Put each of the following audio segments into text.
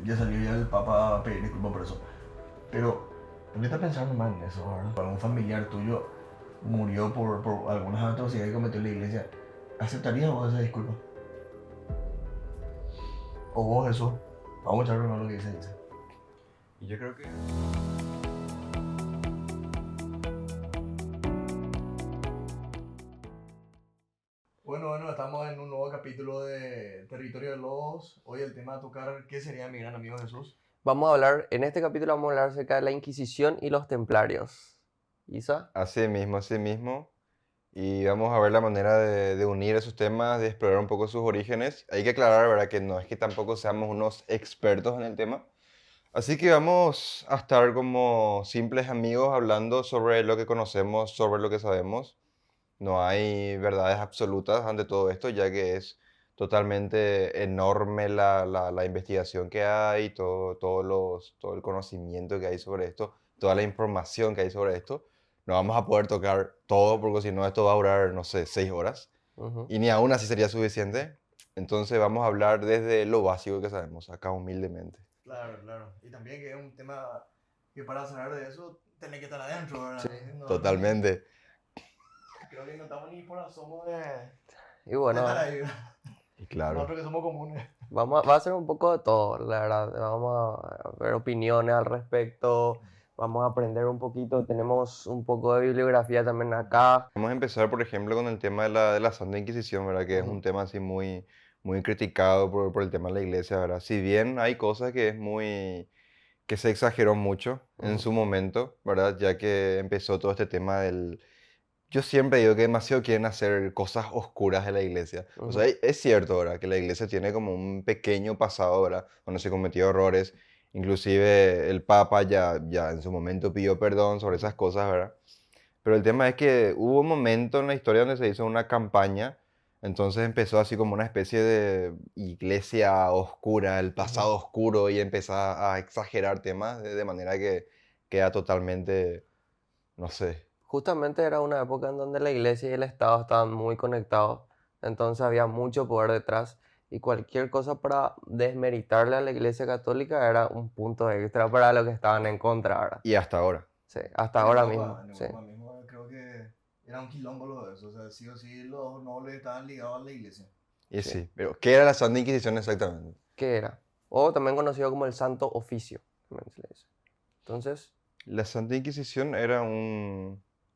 ya salió ya el Papa a pedir disculpas por eso. Pero, ¿por qué estás pensando más en eso, verdad? Para un familiar tuyo murió por algunas atrocidades que cometió la iglesia, ¿aceptarías vos esa disculpa? O vos eso. Vamos a echar primero lo que dice. Y yo creo que... Bueno, estamos en un nuevo capítulo de Territorio de Lobos. Hoy el tema a tocar, ¿qué sería mi gran amigo Jesús? En este capítulo vamos a hablar acerca de la Inquisición y los templarios. ¿Isa? Así mismo, así mismo. Y vamos a ver la manera de unir esos temas, de explorar un poco sus orígenes. Hay que aclarar, ¿verdad?, que no es que tampoco seamos unos expertos en el tema. Así que vamos a estar como simples amigos hablando sobre lo que conocemos, sobre lo que sabemos. No hay verdades absolutas ante todo esto, ya que es totalmente enorme la investigación que hay, todo el conocimiento que hay sobre esto, toda la información que hay sobre esto. No vamos a poder tocar todo, porque si no esto va a durar, no sé, 6 horas. Ujú. Y ni aún así sería suficiente. Entonces vamos a hablar desde lo básico que sabemos, acá humildemente. Claro. Y también que es un tema que para saber de eso tenés que estar adentro, ¿verdad? Sí, Totalmente. Creo que no estamos ni por asomo de Y estar bueno, ahí, ¿verdad? Y claro. Nosotros que somos comunes. va a ser un poco de todo, la verdad. Vamos a ver opiniones al respecto, vamos a aprender un poquito. Tenemos un poco de bibliografía también acá. Vamos a empezar, por ejemplo, con el tema de la Santa Inquisición, ¿verdad? Que es un tema así muy criticado por el tema de la iglesia, ¿verdad? Si bien hay cosas que se exageró mucho en su momento, ¿verdad? Ya que empezó todo este tema del... Yo siempre digo que demasiado quieren hacer cosas oscuras de la iglesia. O sea, es cierto, ¿verdad? Que la iglesia tiene como un pequeño pasado, ¿verdad? Donde se cometió errores. Inclusive el Papa ya en su momento pidió perdón sobre esas cosas, ¿verdad? Pero el tema es que hubo un momento en la historia donde se hizo una campaña, entonces empezó así como una especie de iglesia oscura, el pasado oscuro, y empezó a exagerar temas de manera que queda totalmente, no sé. Justamente era una época en donde la iglesia y el Estado estaban muy conectados, entonces había mucho poder detrás y cualquier cosa para desmeritarle a la iglesia católica era un punto extra para los que estaban en contra, ¿verdad? Y hasta ahora. Sí, hasta En ahora Europa, mismo, en sí. Europa mismo creo que era un quilombo lo de eso. O sea, sí o sí los nobles estaban ligados a la iglesia. Y Sí. sí, pero ¿qué era la Santa Inquisición exactamente? ¿Qué era? O también conocido como el Santo Oficio, también se le dice. Entonces, La Santa Inquisición era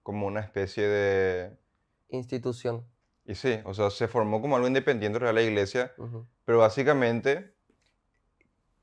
como una especie de... institución. Y sí, o sea, se formó como algo independiente de la iglesia, Ujú. pero básicamente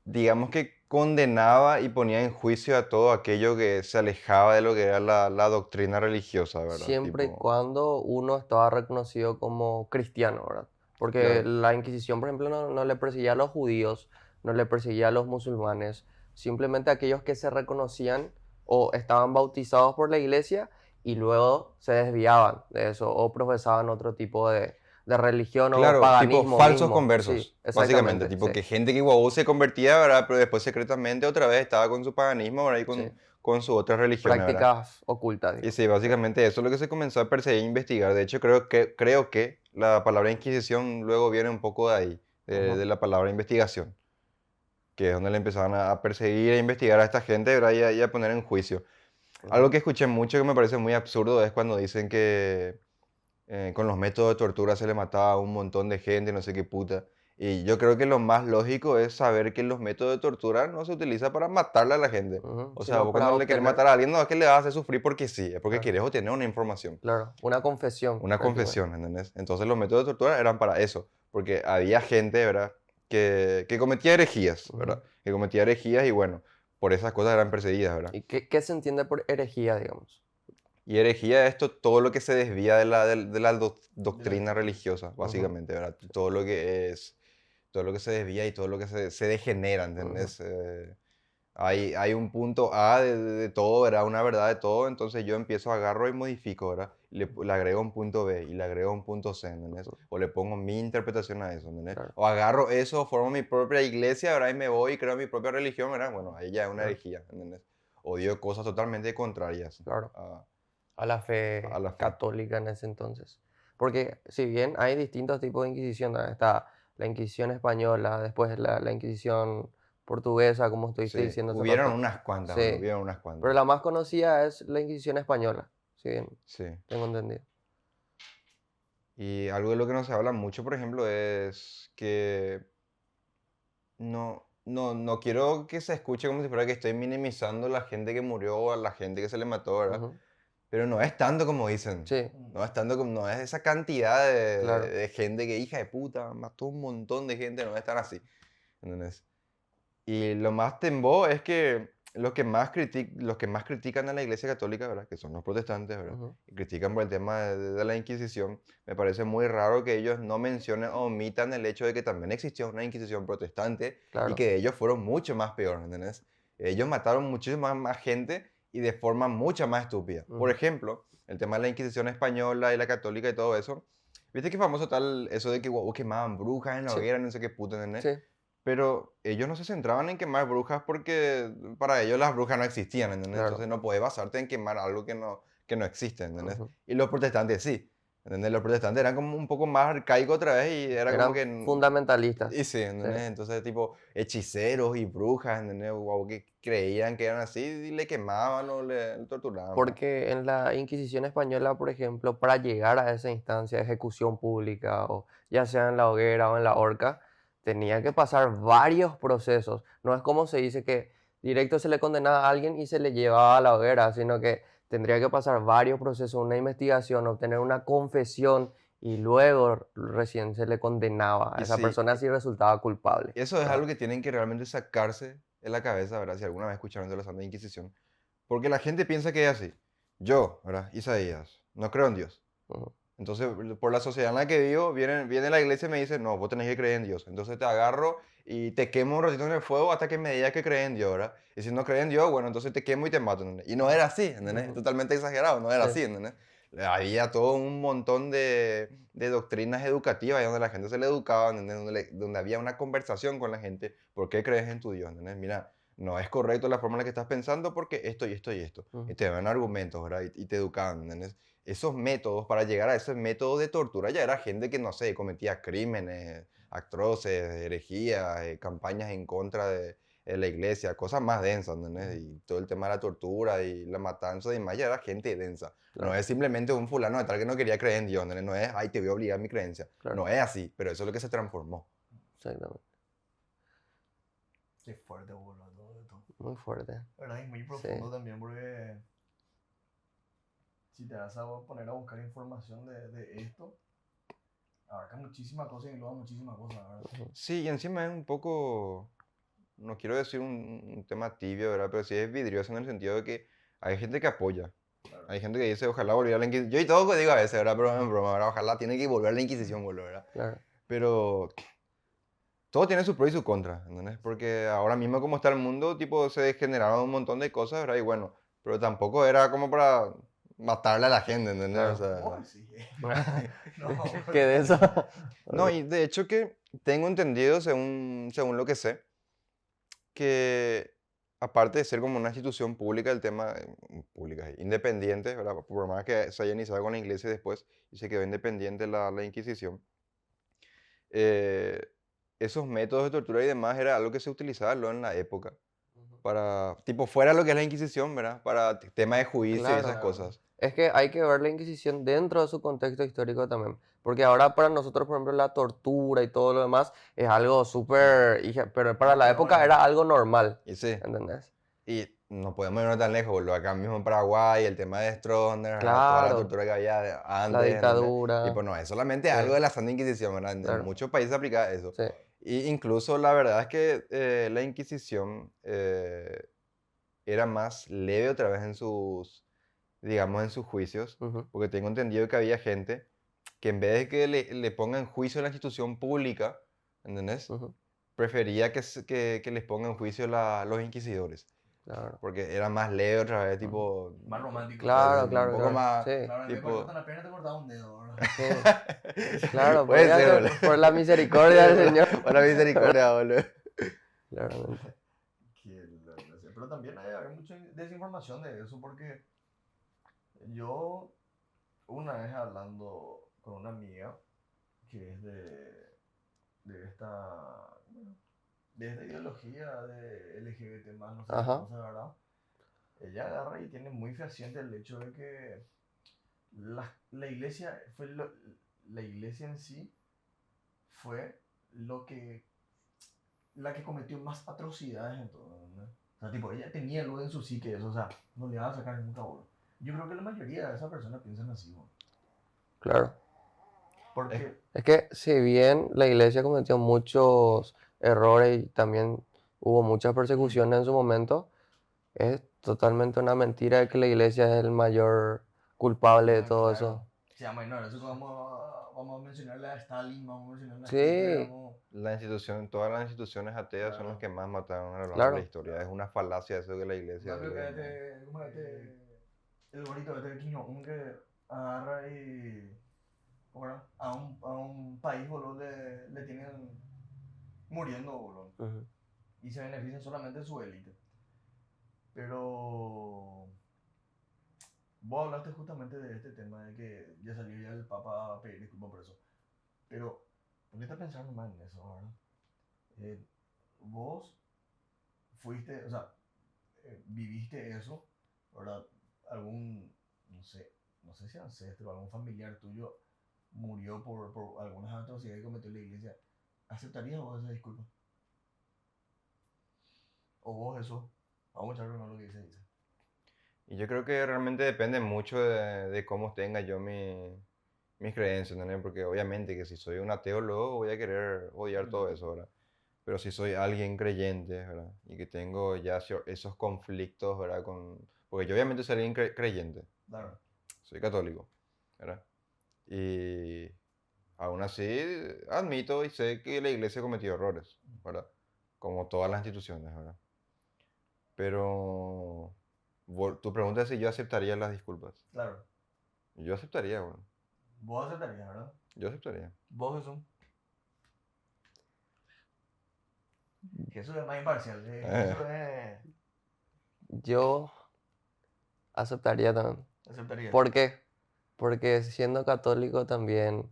digamos que condenaba y ponía en juicio a todo aquello que se alejaba de lo que era la doctrina religiosa, ¿verdad? Siempre y Tipo, cuando uno estaba reconocido como cristiano, ¿verdad? Porque claro. la Inquisición, por ejemplo, no le perseguía a los judíos, no le perseguía a los musulmanes, simplemente a aquellos que se reconocían o estaban bautizados por la iglesia y luego se desviaban de eso o profesaban otro tipo de religión o Claro, tipo paganismo falsos mismo. Sí, conversos, básicamente. exactamente, Tipo sí, que gente que guau se convertía, ¿verdad? Pero después secretamente otra vez estaba con su paganismo, ¿verdad? Y sí. con sus otras religiones, ¿verdad? Prácticas ocultas, Y digo. sí, Sí. básicamente eso es lo que se comenzó a perseguir e investigar. De hecho, creo que la palabra Inquisición luego viene un poco de ahí, Ujú, de la palabra investigación, que es donde le empezaban a perseguir e investigar a esta gente, ¿verdad? Y a poner en juicio. Algo ujú. que escuché mucho que me parece muy absurdo es cuando dicen que con los métodos de tortura se le mataba a un montón de gente, no sé qué puta. Y yo creo que lo más lógico es saber que los métodos de tortura no se utilizan para matarle a la gente. Ujú, O sea, sino vos para cuando le querés obtener, matar a alguien no es que le vas a hacer sufrir porque sí, es porque claro, querés obtener una información, claro, una confesión una prácticamente. confesión, ¿entendés? Entonces los métodos de tortura eran para eso, porque había gente, ¿verdad? Que cometía herejías, Ujú. ¿verdad? Que cometía herejías y bueno, por esas cosas eran perseguidas, ¿verdad? ¿Y qué se entiende por herejía, digamos? Y herejía es todo lo que se desvía de la De la doctrina doctrina. religiosa, Ujú, básicamente, ¿verdad? sí, Todo lo que se desvía y todo lo que se degenera, ujú, ¿entendés? Hay un punto A de todo, ¿verdad? Una verdad de todo, entonces yo empiezo, agarro y modifico, ¿verdad? Le agrego un punto B y le agrego un punto C, ¿entendés? ujú, O le pongo mi interpretación a eso, ¿entendés? claro, O agarro eso, formo mi propia iglesia, ¿verdad? Y me voy y creo mi propia religión, ¿verdad? Bueno, ahí ya es una claro, herejía, ¿entendés? O digo cosas totalmente contrarias claro. a, A la a fe la fe. católica en ese entonces. Porque si bien hay distintos tipos de Inquisición, ¿no? Está la Inquisición española, después la Inquisición portuguesa, como estuviste Sí, diciendo hace hubieron rato. unas cuantas, Sí. boludo, hubieron unas Pero cuantas. la más conocida es la Inquisición española, si bien Sí. tengo entendido. Y algo de lo que no se habla mucho, por ejemplo, es que no quiero que se escuche como si fuera que estoy minimizando a la gente que murió o a la gente que se le mató, ¿verdad? Ujú. Pero no es tanto como dicen. Sí, No es tanto como, no es esa cantidad de, claro. de gente que, hija de puta, mató un montón de gente, no es tan así. ¿Entendés? Y lo más tembo es que los que más critican a la Iglesia Católica, ¿verdad? Que son los protestantes, ¿verdad? Ujú. Y critican por el tema de la Inquisición. Me parece muy raro que ellos no mencionen o omitan el hecho de que también existió una Inquisición protestante y Claro. que ellos fueron mucho más peor, ¿entendés? Ellos mataron muchísima más gente y de forma mucho más estúpida. Por Ujú. ejemplo, el tema de la Inquisición española y la católica y todo eso. ¿Viste qué famoso tal eso de que wow, quemaban brujas en la Sí, hoguera, no sé qué puto, ¿entendés? sí, Pero ellos no se centraban en quemar brujas porque para ellos las brujas no existían, ¿entendés? claro. Entonces no podés basarte en quemar algo que no existe, ¿entendés? Ujú. Y los protestantes sí, ¿entendés? Los protestantes eran como un poco más arcaicos otra vez y era como Eran que... fundamentalistas. Y sí, Sí. ¿entendés? Entonces tipo hechiceros y brujas, ¿entendés? Wow, que creían que eran así y le quemaban o le torturaban, ¿verdad? Porque en la Inquisición española, por ejemplo, para llegar a esa instancia de ejecución pública, o ya sea en la hoguera o en la horca, tenía que pasar varios procesos. No es como se dice que directo se le condenaba a alguien y se le llevaba a la hoguera, sino que tendría que pasar varios procesos, una investigación, obtener una confesión y luego recién se le condenaba a Y esa sí, persona si resultaba culpable, eso es ¿verdad? algo que tienen que realmente sacarse de la cabeza, ¿verdad? Si alguna vez escucharon de la Santa Inquisición. Porque la gente piensa que es así. Yo, ¿verdad? Isaías, no creo en Dios. Ujú. Entonces, por la sociedad en la que vivo, viene la iglesia y me dice, no, vos tenés que creer en Dios. Entonces te agarro y te quemo un ratito en el fuego hasta que me digas que crees en Dios, ¿verdad? Y si no crees en Dios, bueno, entonces te quemo y te mato, ¿entendés? Y no era así, ¿entendés? Ujú. Totalmente exagerado, no era Sí, así, ¿entendés? Había todo un montón de doctrinas educativas ahí donde la gente se le educaba, ¿entendés? Donde había una conversación con la gente. ¿Por qué crees en tu Dios? ¿Entendés? Mira, no es correcto la forma en la que estás pensando porque esto y esto y esto. Y ujú, te dan argumentos, ¿verdad? Y te educaban, ¿entendés? Esos métodos, para llegar a esos métodos de tortura, ya era gente que, no sé, cometía crímenes atroces, herejías, campañas en contra de la iglesia, cosas más densas, ¿entendés? ujú, Y todo el tema de la tortura y la matanza y demás, ya era gente densa. No claro, es simplemente un fulano de tal que no quería creer en Dios, ¿entendés? No es, ay, te voy a obligar a mi creencia. claro, No es así, pero eso es lo que se transformó. exactamente. Qué fuerte, boludo, todo esto. Muy fuerte. ¿Verdad? Es muy Sí, profundo también porque si te vas a poner a buscar información de esto, abarca muchísimas cosas y engloba muchísimas cosas, ¿verdad? ujú, Sí, y encima es un poco, no quiero decir un tema tibio, ¿verdad? Pero sí es vidrioso en el sentido de que hay gente que apoya. Claro. Hay gente que dice, ojalá volviera la Inquisición. Yo y todo digo a veces, ¿verdad? Pero en broma, ¿verdad? Ojalá tiene que volver la Inquisión, boludo, ¿verdad? claro. Pero todo tiene su pro y su contra, ¿entendés? Porque ahora mismo como está el mundo, tipo, se generaron un montón de cosas, ¿verdad? Y bueno, pero tampoco era como para matarle a la gente, ¿entendés? O Claro. sea, Oh, sí. No, Que de eso. no, y de hecho que tengo entendido, según lo que sé, que aparte de ser como una institución pública, el tema, pública, independiente, ¿verdad? Por más que se haya iniciado con la iglesia después y se quedó independiente la Inquisición, eh, esos métodos de tortura y demás era algo que se utilizaba luego en la época Ujú. para, tipo, fuera lo que es la Inquisición, ¿verdad? Para temas de juicio y esas Claro. Claro. cosas. Es que hay que ver la Inquisición dentro de su contexto histórico también. Porque ahora para nosotros, por ejemplo, la tortura y todo lo demás es algo súper... Pero para Lo la peor, época ¿no? era algo normal. Y sí, ¿Entendés? y no podemos irnos tan lejos, boludo. Acá mismo en Paraguay, el tema de Stroessner, ¿verdad? Toda la Claro. tortura que había La antes, ¿entendés? dictadura. Tipo, no es solamente Sí, algo de la Santa Inquisición, ¿verdad? En claro. muchos países se aplica eso. Sí. Y incluso la verdad es que la Inquisición era más leve otra vez en sus, digamos, en sus juicios, Ujú, porque tengo entendido que había gente que en vez de que le ponga en juicio la institución pública, ¿entendés? ujú, Prefería que les ponga en juicio los inquisidores, claro. porque era más leve otra vez, Ujú. tipo, Más romántico. Claro, un claro, poco claro. más, Sí, Claro, en vez de cortarte tipo... una pierna, te cortaba un dedo, ¿verdad? sí. Claro, Puede podría ser, ser boludo. por la misericordia del Señor. Por la misericordia, boludo. Claramente. No sé, pero también hay mucha desinformación de eso porque yo una vez hablando con una amiga que es de esta, bueno, de esta ideología de LGBT más, no sé Ajá. cómo se ¿verdad? Ella agarra y tiene muy fehaciente el hecho de que la iglesia la iglesia en sí fue la que cometió más atrocidades en todo, ¿no? O sea, tipo, ella tenía algo en su psique eso, o sea, no le iba a sacar nunca bola. Yo creo que la mayoría de esas personas piensan así, ¿no? Claro. Porque, Es que si bien la iglesia cometió muchos errores y también hubo muchas persecuciones en su momento, es totalmente una mentira de que la iglesia es el mayor culpable de todo eso. claro, se llama, no, eso vamos a mencionarle a Stalin, vamos a mencionarle a Hitler, Sí, vamos... Todas las instituciones ateas son los Claro. que más mataron a lo largo de la claro. historia. Es una falacia eso que la iglesia... En cambio, ¿cómo es el bonito de Kim Jong-un que agarra y, ¿cómo era? A un país, boludo, le tienen muriendo, boludo. Ujú. Y se benefician solamente su élite. Pero vos hablaste justamente de este tema de que ya salió ya el Papa a pedir disculpas por eso. Pero ponete a pensar nomás en eso, ¿verdad? Vos fuiste, o sea, viviste eso, ¿verdad? Algún, no sé si ancestro, algún familiar tuyo murió por algunas atrocidades que cometió la iglesia. ¿Aceptarías vos esa disculpa? O vos eso. Vamos a echar primero lo que dice. Y yo creo que realmente depende mucho de cómo tenga yo mis creencias, ¿entendés? Porque obviamente que si soy un ateo luego voy a querer odiar todo eso, ¿verdad? Pero si soy alguien creyente, ¿verdad? Y que tengo ya esos conflictos, ¿verdad? Porque yo obviamente soy alguien creyente, Claro. soy católico, ¿verdad? Y aún así admito y sé que la iglesia cometió errores, ¿verdad? Como todas las instituciones, ¿verdad? Pero tu pregunta es si yo aceptaría las disculpas. Claro. Yo aceptaría, bueno. Vos aceptarías, ¿verdad? Yo aceptaría. Vos eso. Jesús es más imparcial. Jesús es... Yo aceptaría también. Aceptaría. ¿Por qué? Porque siendo católico también,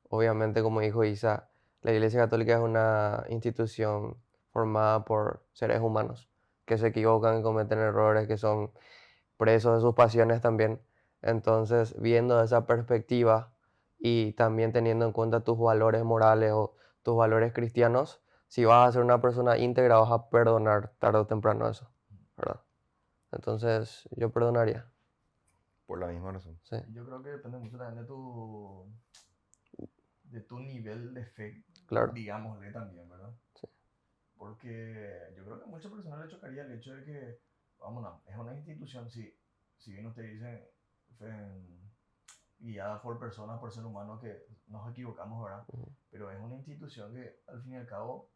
obviamente como dijo Isa, la Iglesia Católica es una institución formada por seres humanos que se equivocan, que cometen errores, que son presos de sus pasiones también. Entonces, viendo esa perspectiva y también teniendo en cuenta tus valores morales o tus valores cristianos, si vas a ser una persona íntegra, vas a perdonar tarde o temprano eso, ¿verdad? Entonces, yo perdonaría, Por la misma razón. sí, Yo creo que depende mucho también de tu nivel de fe, claro, digámosle también, ¿verdad? sí, Porque yo creo que a muchas personas le chocaría el hecho de que, vámonos, es una institución, si bien usted dice, guiada por personas, por ser humanos que nos equivocamos, ¿verdad? ujú, Pero es una institución que al fin y al cabo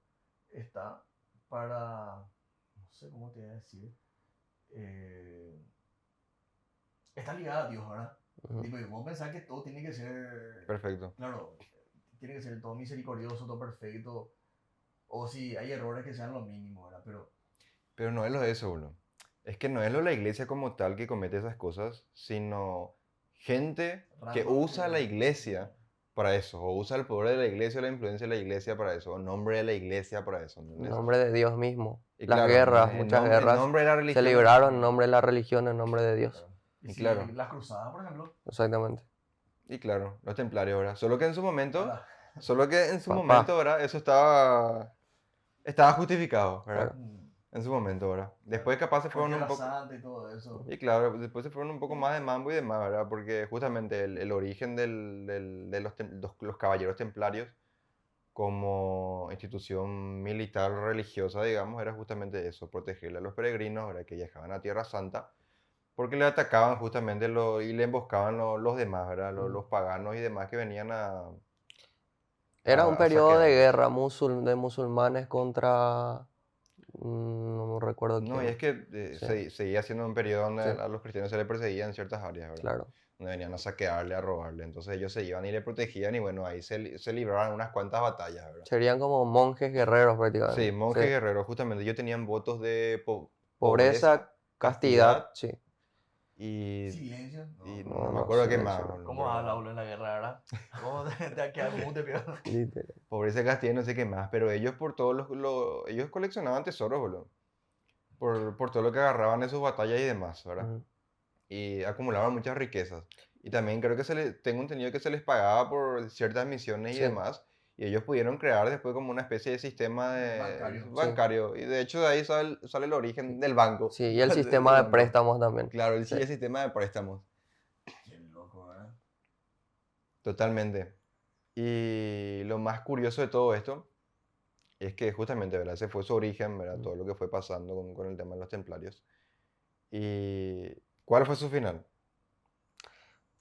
está para, no sé cómo te voy a decir, eh, está ligada a Dios, ¿verdad? ujú. Tipo, y vos pensás que todo tiene que ser, Perfecto. claro, tiene que ser todo misericordioso, todo perfecto, o si hay errores que sean lo mínimo, ¿verdad? Pero no es lo de eso, boludo. Es que no es lo de la iglesia como tal que comete esas cosas, sino gente que Random usa la iglesia para eso, o usa el poder de la iglesia o la influencia de la iglesia para eso, o nombre de la iglesia para eso, En ¿entendés? nombre de Dios mismo. Y Las claro, guerras, en muchas en guerras, nombre de la se religión, libraron en nombre de la religión, en nombre de Dios. Claro. Y y si claro, las cruzadas, por ejemplo, Exactamente. y claro, los templarios, ¿verdad? Solo que en su momento, ¿verdad? Papá, ¿verdad? Eso estaba justificado, ¿verdad? claro. En su momento, ¿verdad? Después capaz se Por fueron un Tierra poco... Santa y todo eso. Y claro, después se fueron un poco más de mambo y demás, ¿verdad? Porque justamente el origen de los caballeros templarios como institución militar religiosa, digamos, era justamente eso, protegerle a los peregrinos, ¿verdad? Que viajaban a Tierra Santa, porque le atacaban justamente y le emboscaban los demás, ¿verdad? Los Ujú. paganos y demás que venían Era un a periodo de saquearles. guerra de musulmanes contra... no me recuerdo No, y es quién. que Sí, seguía siendo un periodo donde sí, a los cristianos se les perseguía en ciertas áreas, ¿verdad? claro. Donde venían a saquearle, a robarle. Entonces ellos se iban y le protegían y bueno, ahí se libraron unas cuantas batallas, ¿verdad? Serían como monjes guerreros Sí, prácticamente. Sí. monjes guerreros, justamente ellos tenían votos de pobreza, Pobreza, castidad, castidad sí. y, Silencio. y No. no, No, me no, acuerdo qué más. silencio. boludo, ¿Cómo pero habla boludo en la guerra, verdad? ¿Cómo te pierdes? Literal. Pobreza Castilla, no sé qué más, pero ellos por todos ellos coleccionaban tesoros, boludo. Por todo lo que agarraban de sus batallas y demás, ¿verdad? Ujú. Y acumulaban muchas riquezas. Y también creo que tengo entendido que se les pagaba por ciertas misiones y Sí, demás. Y ellos pudieron crear después como una especie de sistema Bancario. sí, bancario. Y de hecho de ahí sale el origen del banco. sí. Y el del sistema de banco. préstamos también. Claro, Sí. el sistema de préstamos. Qué loco, ¿verdad? Totalmente. Y lo más curioso de todo esto es que justamente, ¿verdad? Ese fue su origen, ¿verdad? Ujú. Todo lo que fue pasando con el tema de los templarios. ¿Y cuál fue su final?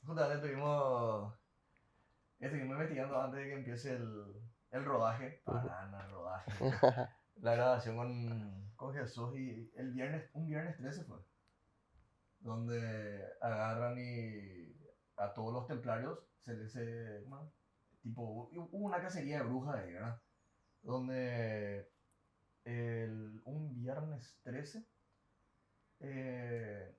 Justamente estuvimos investigando antes de que empiece el rodaje. Ujú. Banana, rodaje. La grabación con Jesús y un viernes 13 fue. Donde agarran y a todos los templarios ¿cómo? Tipo, hubo una cacería de brujas ahí, ¿verdad? Donde un viernes 13 eh,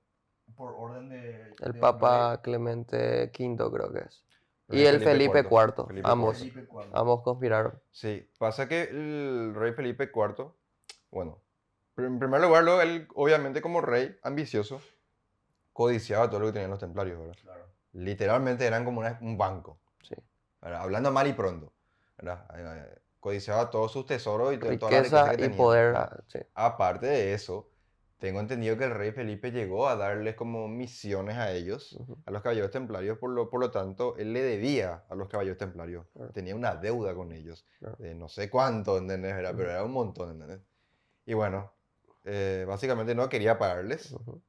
por orden El de un rey, Papa Clemente V creo que es. Y Rey el Felipe Felipe IV. IV. Felipe Ambos. IV. Felipe IV. Ambos conspiraron. Sí, pasa que el rey Felipe IV, bueno, en primer lugar, él obviamente como rey ambicioso, codiciaba todo lo que tenían los templarios, ¿verdad? Claro. Literalmente eran como un banco, Sí. ¿verdad? Hablando mal y pronto, ¿verdad? Codiciaba todos sus tesoros y toda la riqueza Riqueza que y tenían, poder. ¿verdad? Sí. Aparte de eso, tengo entendido que el rey Felipe llegó a darles como misiones a ellos, Ujú. a los caballeros templarios, por lo tanto, él le debía a los caballeros templarios, Claro, tenía una deuda con ellos, claro. de no sé cuánto, ¿entendés? Pero Ujú. era un montón, ¿entendés? Y bueno, básicamente no quería pagarles Ujú.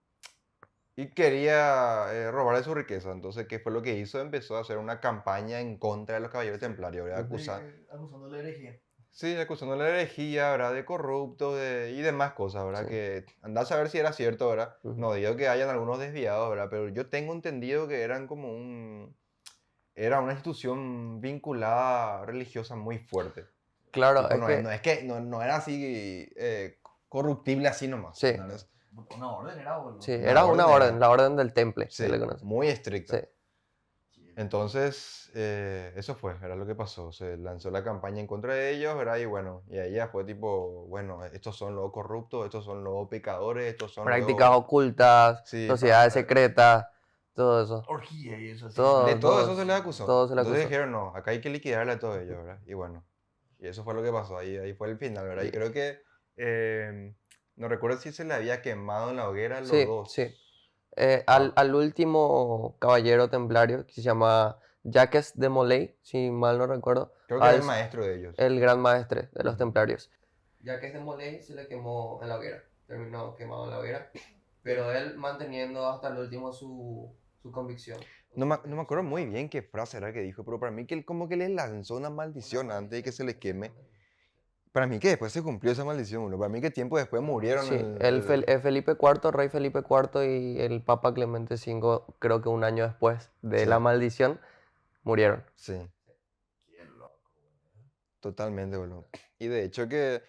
y quería robarle su riqueza. Entonces, ¿qué fue lo que hizo? Empezó a hacer una campaña en contra de los caballeros templarios, ¿verdad? Acusando la herejía. Sí, acusándole de herejía, ¿verdad? De corrupto y demás cosas, ¿verdad? Sí. Que andás a ver si era cierto, ¿verdad? Ujú. No digo que hayan algunos desviados, ¿verdad? Pero yo tengo entendido que eran como era una institución vinculada religiosa muy fuerte. Claro, Tipo, es que. no era así corruptible así nomás, Sí, Claro. ¿entendés? Una orden era, boludo. sí. Una Era una orden orden, era, la orden del temple, se le sí, conoce. muy Sí. estricta. Entonces, eso fue, era lo que pasó. Se lanzó la campaña en contra de ellos, ¿verdad? Y bueno, y ahí ya fue tipo, bueno, estos son los corruptos, estos son los pecadores, estos son Prácticas los... ocultas, Sí, sociedades secretas, todo eso. Orgía y eso así. de Todo, todo eso todo, se les acusó. todo se le Entonces acusó. dijeron, no, acá hay que liquidarle a todos ellos, ¿verdad? Y bueno, y eso fue lo que pasó, ahí fue el final, ¿verdad? Y Y- creo que, no recuerdo si se le había quemado en la hoguera los sí, dos. sí. Ah, Al último caballero templario, que se llama Jacques de Molay, si mal no recuerdo, creo que era el maestro de ellos. el gran maestre de los Ujú. templarios. Jacques de Molay se le quemó en la hoguera, terminó quemado en la hoguera, pero él manteniendo hasta el último su convicción. No me acuerdo muy bien qué frase era que dijo, pero para mí que él como que le lanzó una maldición antes de que se le queme. Para mí que después se cumplió esa maldición, bro. Para mí que tiempo después murieron Sí, el Felipe IV, rey Felipe IV y el Papa Clemente V, creo que un año después de Sí, la maldición, murieron. sí, Qué loco, boludo. totalmente, boludo. Y de hecho que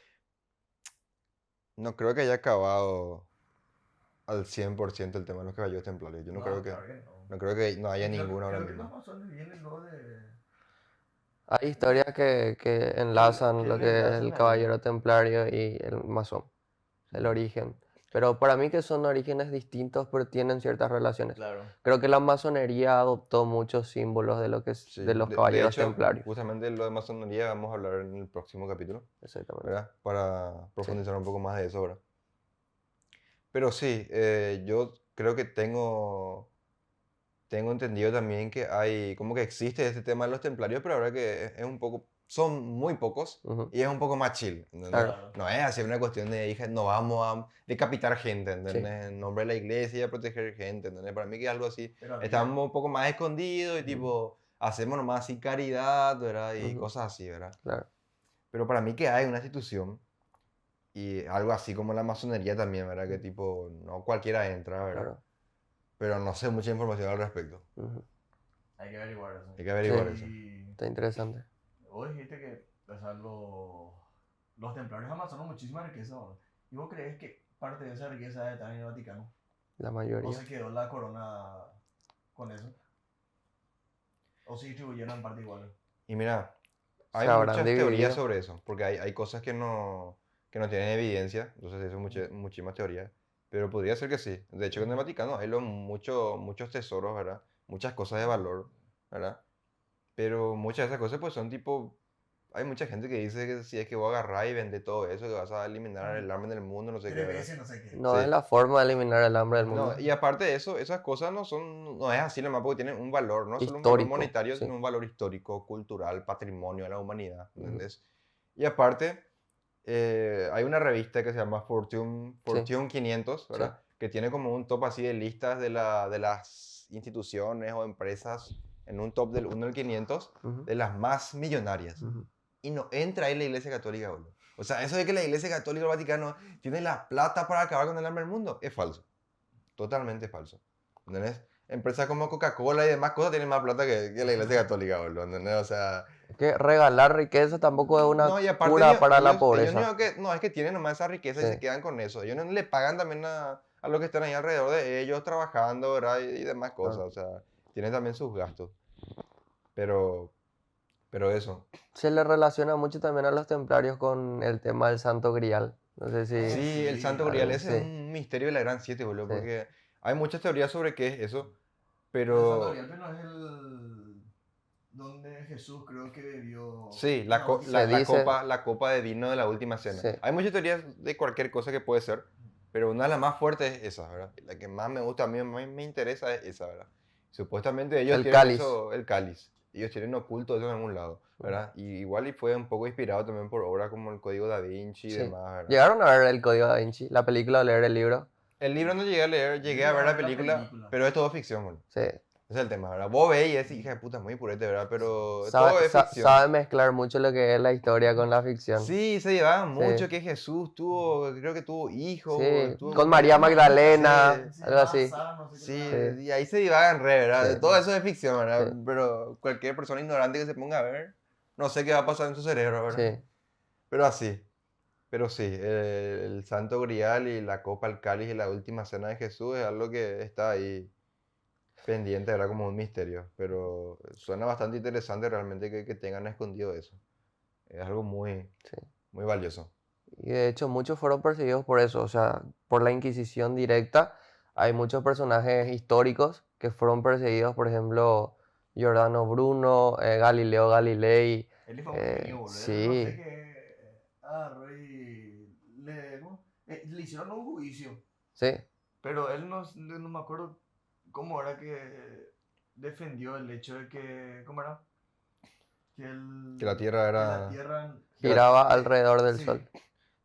no creo que haya acabado al 100% el tema de los caballeros templarios. Yo No, claro que no. no creo que no haya Creo, ninguno ahora creo que los mismo. masones vienen luego de. Hay historias que enlazan Que lo le que es enlazan el ahí. caballero templario y el masón, el origen. Pero para mí que son orígenes distintos, pero tienen ciertas relaciones. Claro. Creo que la masonería adoptó muchos símbolos de lo que es Sí, de los de caballeros hecho, templarios. justamente lo de masonería vamos a hablar en el próximo capítulo, Exactamente. ¿verdad? Para Sí. profundizar un poco más de eso, ¿verdad? Pero sí, yo creo que tengo entendido también que hay, como que existe este tema de los templarios, pero ahora que es un poco, son muy pocos Ujú. y es un poco más chill, ¿entendés? Claro. Claro. No es así una cuestión de, hija, no vamos a decapitar gente, Sí. ¿entendés? En nombre de la iglesia y a proteger gente, ¿entendés? Para mí que es algo así, Pero había. estamos un poco más escondidos y tipo, hacemos nomás así caridad, ¿verdad? Y Ujú. cosas así, ¿verdad? Claro. Pero para mí que hay una institución y algo así como la masonería también, ¿verdad? Que tipo, no cualquiera entra, ¿verdad? Claro. Pero no sé mucha información al respecto. Ujú. Hay que averiguar eso. Hay que averiguar Sí. eso. Y Está interesante. vos dijiste que, o sea, los templarios amasaron muchísima riqueza, ¿no? ¿Y vos crees que parte de esa riqueza está en el Vaticano? la ¿O mayoría. se quedó la corona con eso? ¿O se distribuyeron en parte igual? Y mira, Se hay habrán muchas teorías dividido. sobre eso, porque hay cosas que no tienen evidencia, entonces eso es muchísimas teorías, pero podría ser que sí. De hecho, en el Vaticano hay muchos tesoros, ¿verdad? Muchas cosas de valor, ¿verdad? Pero muchas de esas cosas pues son tipo, hay mucha gente que dice que si es que voy a agarrar y vender todo eso, que vas a eliminar el hambre del mundo, no sé qué, Tres ¿verdad? veces, no sé qué. No Sí. es la forma de eliminar el hambre del mundo. No, y aparte de eso, esas cosas no es así nomás porque tienen un valor, no solo un valor Histórico, monetario, sí. sino un valor histórico, cultural, patrimonio de la humanidad, ¿entendés? Y aparte, hay una revista que se llama Fortune 500, Sí. ¿verdad? Que tiene como un top así de listas de las instituciones o empresas en un top del 1 al 500 Ujú, de las más millonarias. ujú. Y no entra ahí la Iglesia Católica, boludo. O sea, eso de que la Iglesia Católica del Vaticano tiene la plata para acabar con el hambre del mundo es falso. Totalmente falso. ¿Entendés? Empresas como Coca-Cola y demás cosas tienen más plata que la Iglesia Católica, boludo. ¿Entendés? O sea, Es que regalar riqueza tampoco es una no, y aparte cura para la ellos pobreza. no, es que tienen nomás esa riqueza y Sí, se quedan con eso. Ellos no le pagan también a los que están ahí alrededor de ellos trabajando, ¿verdad? Y demás cosas. claro. O sea, tienen también sus gastos. Pero, pero eso. Se le relaciona mucho también a los templarios con el tema del Santo Grial. No sé si... Sí, el Santo Sí. Grial, ese es Sí, un misterio de la Gran Siete, boludo. sí. Porque hay muchas teorías sobre qué es eso. El Santo Pero Grial no es el donde Jesús creo que bebió. sí, la última- Se dice... la copa de vino de la última cena. Sí. Hay muchas teorías de cualquier cosa que puede ser, pero una de las más fuertes es esa, ¿verdad? La que más me gusta, a mí más me interesa es esa, ¿verdad? Supuestamente ellos El tienen cáliz. eso, el cáliz. Ellos tienen oculto eso en algún lado, ¿verdad? Y igual y fue un poco inspirado también por obras como el Código Da Vinci y Sí. demás, ¿verdad? ¿Llegaron a ver el Código Da Vinci? La película o leer el libro. El libro no llegué a leer, llegué a ver la película, pero es todo ficción, boludo. Sí. Ese es el tema, ¿verdad? Vos veis y decís, hija de puta, muy purete, ¿verdad? Pero todo es ficción. Sabe mezclar mucho lo que es la historia con la ficción. Sí, se llevaban Sí. mucho que Jesús tuvo, creo que tuvo hijos, Sí, tuvo con un- María Magdalena, Sí, algo así. No sé Sí, qué. Sí. y ahí se divagan re, ¿verdad? Sí. Todo eso es ficción, ¿verdad? Sí. Pero cualquier persona ignorante que se ponga a ver, no sé qué va a pasar en su cerebro, ¿verdad? Sí. Pero así, pero sí, el Santo Grial y la copa, el cáliz y la última cena de Jesús es algo que está ahí pendiente, ¿verdad? Como un misterio, pero suena bastante interesante realmente que tengan escondido eso. Es algo Sí. muy valioso. Y de hecho muchos fueron perseguidos por eso, o sea, por la Inquisición directa. Hay muchos personajes históricos que fueron perseguidos, por ejemplo, Giordano Bruno, Galileo Galilei. Él fue un genio, boludo. Sí, Él no sé qué. ¿Cómo? Le hicieron un juicio. sí, Pero él no me acuerdo cómo era que defendió el hecho de que. ¿Cómo era? Que la Tierra que era- la Tierra giraba alrededor del sí. Sol.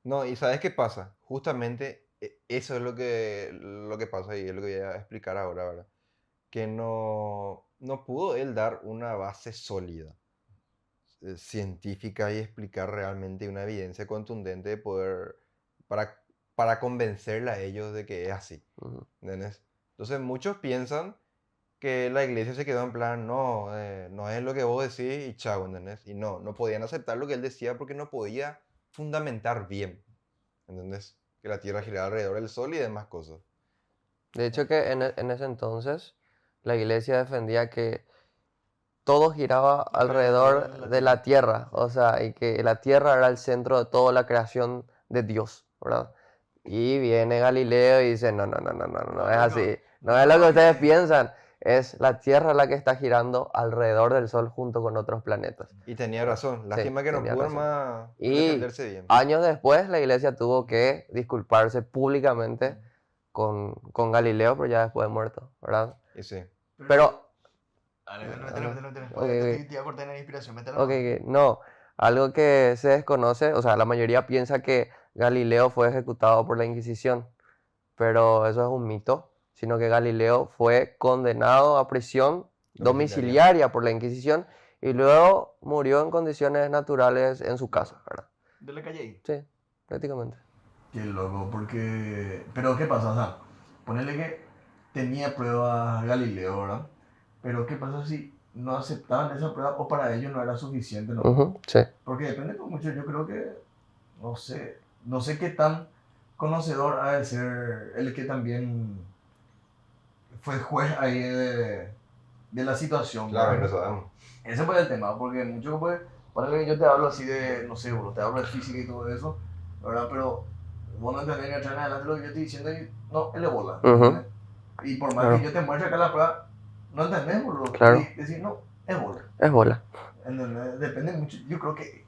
No, y ¿sabes qué pasa? Justamente eso es lo que pasa y es lo que voy a explicar ahora, ¿verdad? Que no pudo él dar una base sólida, científica y explicar realmente una evidencia contundente de poder, para, para convencerle a ellos de que es así, Ujú. ¿entendés? Entonces muchos piensan que la iglesia se quedó en plan, no, no es lo que vos decís y chao, ¿entendés? Y no podían aceptar lo que él decía porque no podía fundamentar bien, ¿entendés? Que la Tierra giraba alrededor del Sol y demás cosas. De hecho que en ese entonces la iglesia defendía que todo giraba alrededor de la Tierra, o sea, y que la Tierra era el centro de toda la creación de Dios, ¿verdad? Y viene Galileo y dice, no es así, no es lo que ustedes piensan, es la Tierra la que está girando alrededor del Sol junto con otros planetas. Y tenía razón, lástima que no tenía pudo razón. más Y defenderse bien. años después la iglesia tuvo que disculparse públicamente con Galileo, pero ya después de muerto, ¿verdad? Y sí. Pero Dale, mételo. ok, Te iba a cortar en la inspiración, mételo. ok, no, algo que se desconoce, o sea, la mayoría piensa que Galileo fue ejecutado por la Inquisición, pero eso es un mito, sino que Galileo fue condenado a prisión domiciliaria por la Inquisición y luego murió en condiciones naturales en su casa, ¿verdad? De la calle ahí. Sí, prácticamente. Qué loco, porque. Pero ¿qué pasa? O sea, ponele que tenía pruebas Galileo, ¿verdad? Pero ¿qué pasa si no aceptaban esa prueba o para ellos no era suficiente, ¿no? Ujú, sí, Porque depende por mucho, yo creo que. No sé qué tan conocedor ha de ser el que también fue juez ahí de la situación. Claro, ¿verdad? lo sabemos. Ese fue el tema, porque mucho pues, para que yo te hablo así de, no sé, bro, te hablo de física y todo eso, ¿verdad? Pero vos no entendés ni atrás ni adelante lo que yo estoy diciendo y no, él es bola. Ujú. ¿Entendés? Y por más Claro. que yo te muestre acá la prueba, no entendés, bro. Claro. Y decir, no, es bola. Es bola. ¿Entendés? Depende mucho. Yo creo que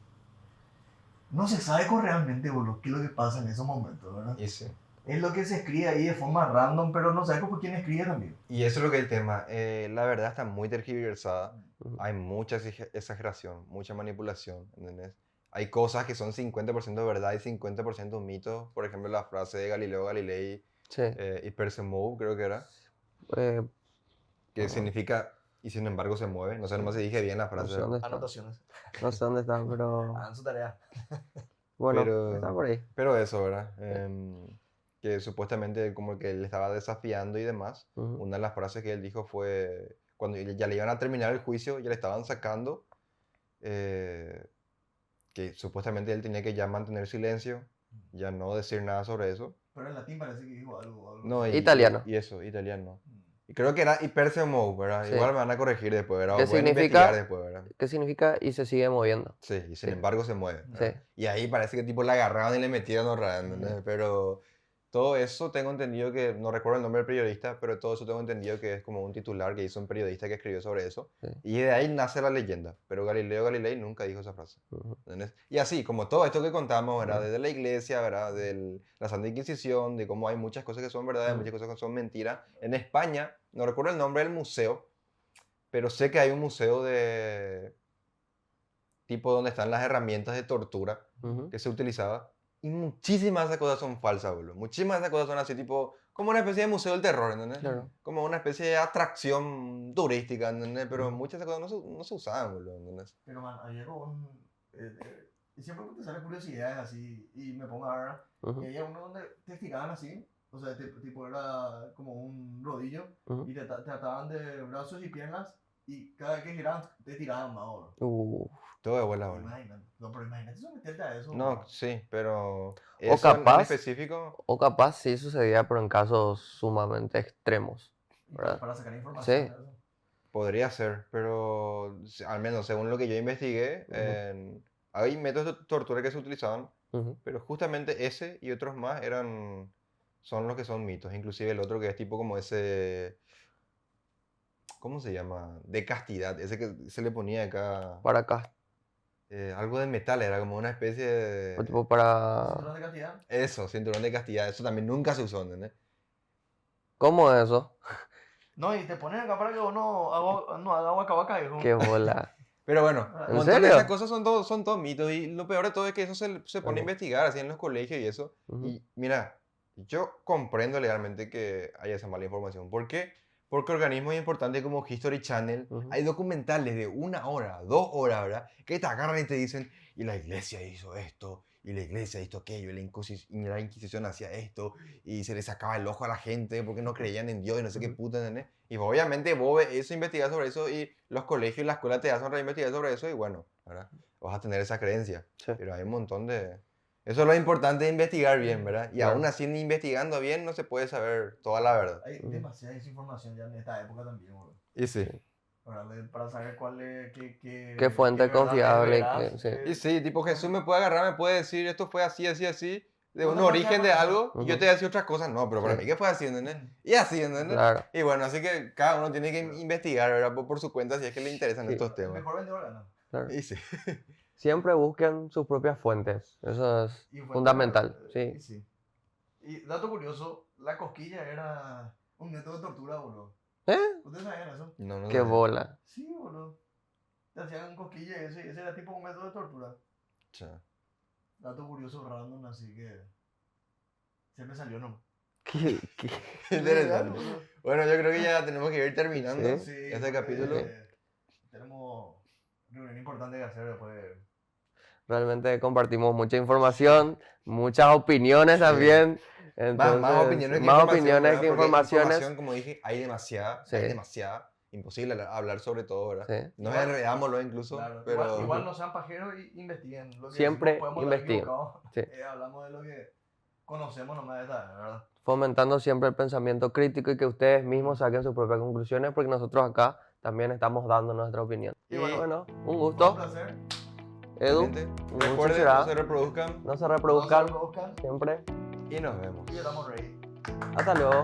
no se sabe realmente, bro, qué es lo que pasa en esos momentos, ¿verdad? Y sí. Es lo que se escribe ahí de forma random, pero no sabes por quién escribe también. Y eso es lo que es el tema. La verdad está muy tergiversada. Ujú. Hay mucha exageración, mucha manipulación, ¿entendés? Hay cosas que son 50% verdad y 50% mito. Por ejemplo, la frase de Galileo Galilei, Sí. Hyper se move, creo que era, Eh, que significa y sin embargo se mueve. No sé nomás si dije bien la no frase. sé dónde está. Anotaciones. No sé dónde está, pero Hagan su tarea. bueno, Pero- está por ahí. Pero eso, ¿verdad? Que supuestamente como que le estaba desafiando y demás. Ujú. Una de las frases que él dijo fue, cuando ya le iban a terminar el juicio, ya le estaban sacando, que supuestamente él tenía que ya mantener silencio, ya no decir nada sobre eso. Pero en latín parece que dijo algo. No, Italiano. Y eso, italiano. Y creo que era hipersemou, ¿verdad? Sí. Igual me van a corregir después, ¿verdad? ¿Qué O pueden significa? investigar después, ¿verdad? ¿Qué significa? Y se sigue moviendo. Sí, y sin Sí. embargo se mueve. Sí. ¿verdad? Y ahí parece que tipo la agarraban y le metieron otra vez, ¿entendés? Pero todo eso tengo entendido que, no recuerdo el nombre del periodista, pero todo eso tengo entendido que es como un titular que hizo un periodista que escribió sobre eso. Sí. Y de ahí nace la leyenda. Pero Galileo Galilei nunca dijo esa frase. Ujú. ¿Entendés? Y así, como todo esto que contamos, ¿verdad? Ujú. Desde la iglesia, ¿verdad? De la Santa Inquisición, de cómo hay muchas cosas que son verdades, Ujú. muchas cosas que son mentiras. En España, no recuerdo el nombre del museo, pero sé que hay un museo de tipo donde están las herramientas de tortura Ujú. que se utilizaba. Y muchísimas de esas cosas son falsas, boludo. Muchísimas de esas cosas son así, tipo, como una especie de museo del terror, ¿entendés? Claro. Como una especie de atracción turística, ¿entendés? Pero Ujú. muchas de esas cosas no se usaban, boludo, ¿entendés? Pero man, había como un. Y siempre te salen curiosidades así y me pongo a ver. Ujú. Y había uno donde te esticaban así. O sea, tipo era como un rodillo. Ujú. Y te ataban de brazos y piernas. Y cada vez que giraban, te tiraban más, bro. Todo de vuela, boludo. Imagínate. No, pero imagínate eso, meterte a eso. No, bro. sí, pero O eso en capaz, específico o capaz sí sucedía, pero en casos sumamente extremos. Y ¿Verdad? para sacar información. Sí. de eso. podría ser, pero al menos según lo que yo investigué, Ujú. hay métodos de tortura que se utilizaban, Ujú. pero justamente ese y otros más son los que son mitos, inclusive el otro que es tipo como ese, ¿cómo se llama? De castidad, ese que se le ponía acá, Para acá. algo de metal, era como una especie O de... tipo ¿El para... cinturón de castidad? Eso, cinturón de castidad, eso también nunca se usó, ¿entendés? ¿Cómo es eso? No, y te ponen acá para que uno haga agua cabaca, hijo. Qué bola. Pero bueno, ¿En un montón de esas serio? cosas son todos mitos y lo peor de todo es que eso se pone a Ujú. investigar así en los colegios y eso. Ujú. Y mira, yo comprendo legalmente que haya esa mala información. ¿Por qué? Porque organismos importantes como History Channel, Ujú. hay documentales de 1 hora, 2 horas, ¿verdad? Que te agarran y te dicen, y la iglesia hizo esto, y la iglesia hizo aquello, y la Inquisición hacía esto, y se le sacaba el ojo a la gente porque no creían en Dios y no sé qué Ujú. puta, ¿entendés? Y obviamente vos ves eso, investigas sobre eso, y los colegios y la escuela te hacen reinvestigar sobre eso, y bueno, ¿verdad? Vas a tener esa creencia. Sí. Pero hay un montón de... Eso es lo importante de investigar bien, ¿verdad? Y Claro. aún así, ni investigando bien, no se puede saber toda la verdad. Hay Ujú. demasiada desinformación ya en esta época también, bro. Y sí. Para saber cuál es, ¿Qué fuente verdad es confiable? veraz, Que, sí. Y sí, tipo Jesús me puede agarrar, me puede decir esto fue así, así, así, de No un te puedes origen quedar de con eso. algo, y yo Ujú. te voy a decir otras cosas. No, pero para Sí. mí, ¿qué fue así, entendés? Ujú. Y así, ¿entendés? Claro. Y bueno, así que cada uno tiene que investigar, ¿verdad? Por su cuenta, si es que le interesan Sí. estos El temas. mejor vendedor gana. Claro. Y sí. Siempre busquen sus propias fuentes. Eso es Y fuente, fundamental. y Sí. sí. Y dato curioso, la cosquilla era un método de tortura, boludo. ¿Eh? ¿Ustedes sabían eso? No, no Qué sabía. bola. Sí, boludo. Te hacían cosquilla y ese era tipo un método de tortura. Cha. Dato curioso random, así que siempre salió, ¿no? Qué- Interesante. boludo. Bueno, yo creo que ya tenemos que ir terminando Sí. este porque capítulo. tenemos reunión importante que hacer después. Realmente compartimos mucha información, muchas opiniones también. Entonces, Más opiniones que más información, opiniones ¿verdad? que Porque informaciones. información, como dije, hay demasiada, Sí. hay demasiada. Imposible hablar sobre todo, ¿verdad? Sí. Nos Igual- enredámoslo incluso, Claro, pero... igual no sean pajeros y investiguen. Lo que Siempre decimos, podemos estar investiguen. equivocados. Sí. Hablamos de lo que conocemos nomás de esta, ¿verdad? fomentando siempre el pensamiento crítico y que ustedes mismos saquen sus propias conclusiones, porque nosotros acá también estamos dando nuestra opinión. Y bueno, Bueno, un un gusto. placer. Edu, Excelente. un gusto Recuerden, será. no se reproduzcan No se reproduzcan Vamos a hacer un podcast siempre. y nos vemos. y estamos ready. Hasta luego.